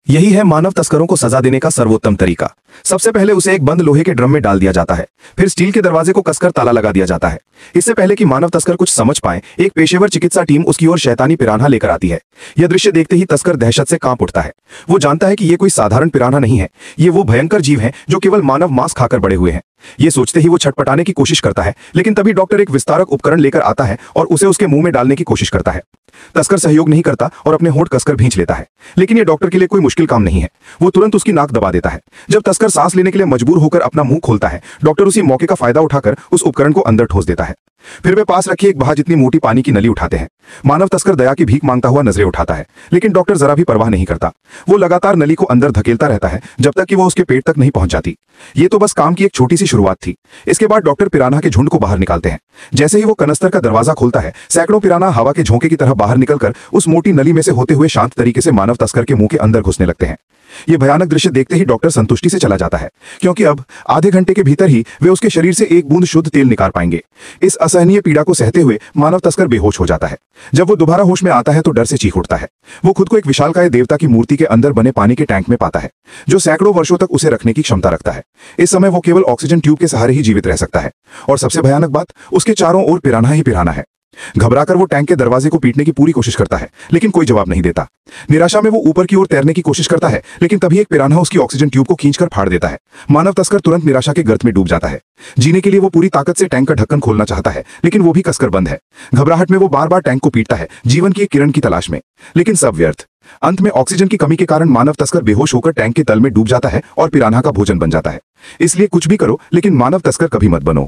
यही है मानव तस्करों को सजा देने का सर्वोत्तम तरीका। सबसे पहले उसे एक बंद लोहे के ड्रम में डाल दिया जाता है, फिर स्टील के दरवाजे को कसकर ताला लगा दिया जाता है। इससे पहले कि मानव तस्कर कुछ समझ पाए, एक पेशेवर चिकित्सा टीम उसकी ओर शैतानी पिरान्हा लेकर आती है। यह दृश्य देखते ही तस्कर दहशत से कांप उठता है। वो जानता है कि ये कोई साधारण पिरान्हा नहीं है, ये वो भयंकर जीव है जो केवल मानव मांस खाकर बड़े हुए हैं। ये सोचते ही वो छटपटाने की कोशिश करता है, लेकिन तभी डॉक्टर एक विस्तारक उपकरण लेकर आता है और उसे उसके मुंह में डालने की कोशिश करता है। तस्कर सहयोग नहीं करता और अपने होंठ कसकर भींच लेता है, लेकिन यह डॉक्टर के लिए कोई मुश्किल काम नहीं है। वो तुरंत उसकी नाक दबा देता है। जब तस्कर सांस लेने के लिए मजबूर होकर अपना मुंह खोलता है, डॉक्टर उसी मौके का फायदा उठाकर उस उपकरण को अंदर ठोस देता है। फिर वे पास रखी एक बहा जितनी मोटी पानी की नली उठाते हैं। मानव तस्कर दया की भीख मांगता हुआ नजरें उठाता है, लेकिन डॉक्टर जरा भी परवाह नहीं करता। वो लगातार नली को अंदर धकेलता रहता है जब तक कि वो उसके पेट तक नहीं पहुंच जाती। ये तो बस काम की एक छोटी सी शुरुआत थी। इसके बाद डॉक्टर पिरान्हा के झुंड को बाहर निकालते हैं। जैसे ही वो कनस्तर का दरवाजा खोलता है, सैकड़ों पिरान्हा हवा के झोंके की तरह बाहर निकलकर उस मोटी नली में से होते हुए शांत तरीके से मानव तस्कर के मुंह के अंदर घुसने लगते हैं। ये भयानक दृश्य देखते ही डॉक्टर संतुष्टि से चला जाता है, क्योंकि अब आधे घंटे के भीतर ही वे उसके शरीर से एक बूंद शुद्ध तेल निकाल पाएंगे। इस असहनीय पीड़ा को सहते हुए मानव तस्कर बेहोश हो जाता है। जब वो दोबारा होश में आता है तो डर से चीख उठता है। वो खुद को एक विशालकाय देवता की मूर्ति के अंदर बने पानी के टैंक में पाता है, जो सैकड़ों वर्षों तक उसे रखने की क्षमता रखता है। इस समय वो केवल ऑक्सीजन ट्यूब के सहारे ही जीवित रह सकता है, और सबसे भयानक बात, उसके चारों ओर पिरान्हा ही पिरान्हा है। घबराकर वो टैंक के दरवाजे को पीटने की पूरी कोशिश करता है, लेकिन कोई जवाब नहीं देता। निराशा में वो ऊपर की ओर तैरने की कोशिश करता है, लेकिन तभी एक पिरान्हा उसकी ऑक्सीजन ट्यूब को खींचकर फाड़ देता है। मानव तस्कर तुरंत निराशा के गर्त में डूब जाता है। जीने के लिए वो पूरी ताकत से टैंक का ढक्कन खोलना चाहता है, लेकिन वो भी कसकर बंद है। घबराहट में वो बार बार टैंक को पीटता है, जीवन की एक किरण की तलाश में, लेकिन सब व्यर्थ। अंत में ऑक्सीजन की कमी के कारण मानव तस्कर बेहोश होकर टैंक के तल में डूब जाता है और पिरान्हा का भोजन बन जाता है। इसलिए कुछ भी करो, लेकिन मानव तस्कर कभी मत बनो।